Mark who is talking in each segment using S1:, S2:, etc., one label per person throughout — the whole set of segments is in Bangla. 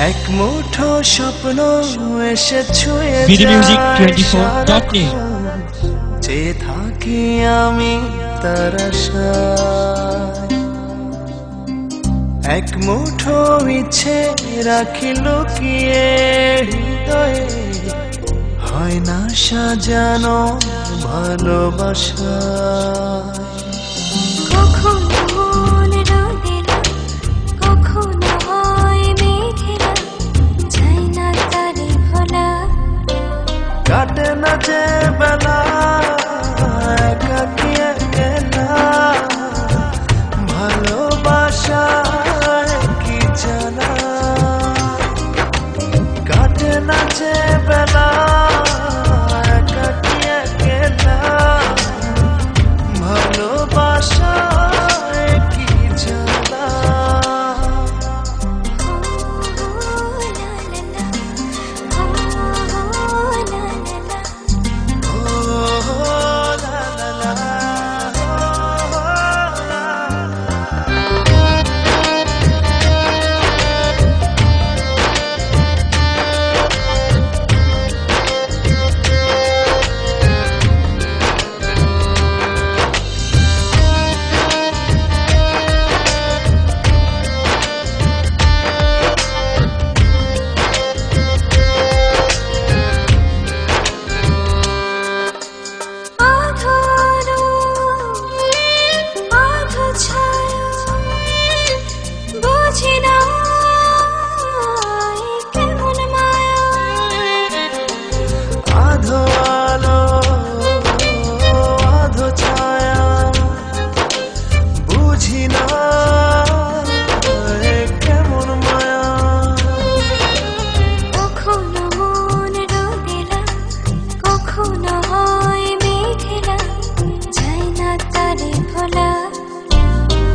S1: এক মুঠো স্বপ্ন এসে ছুঁয়ে
S2: videomusic24.net
S1: যে থাকি আমি তার আশায়। এক মুঠো ইচ্ছে রাখি লুকিয়ে হৃদয়ে, হয় না সাজানো ভালোবাসা। কাটে না যে বেলা একাকী একলা, ভালোবাসায় কি জানা। কাটে না যে বেলা একাকী একলা, ভালোবাসায় কি জানা।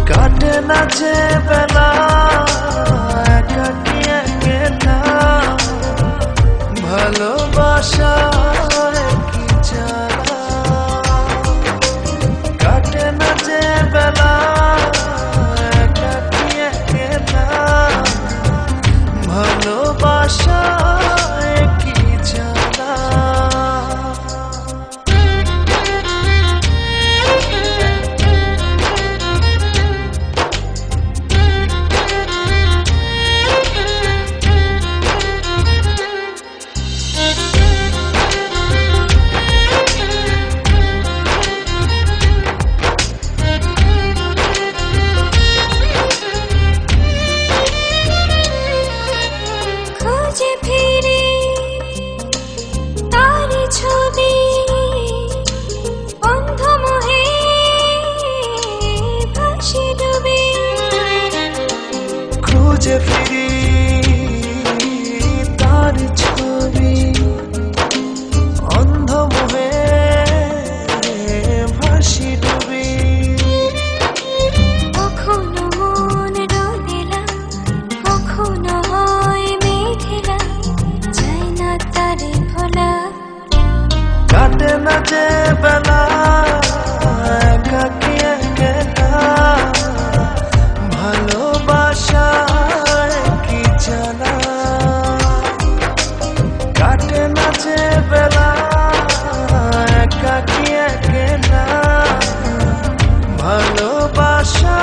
S1: কাটে না যে বেলা একাকী একলা, ভালোবাসায় কি জানা। কাটে না যে বেলা একাকী একলা, ভালোবাসায় কি জানা। খুঁজে ফিরি তার ছবি, অন্ধ মোহে ভাসি ডুবি।
S3: কখনো মন রোদেলা, কখনো হয় মেঘেলা, যায় না তারে ভোলা।
S1: কাটে না যে বেলা একাকী একলা, ভালোবাসায় কি জানা। কাটে না যে বেলা একাকী একলা, ভালোবাসা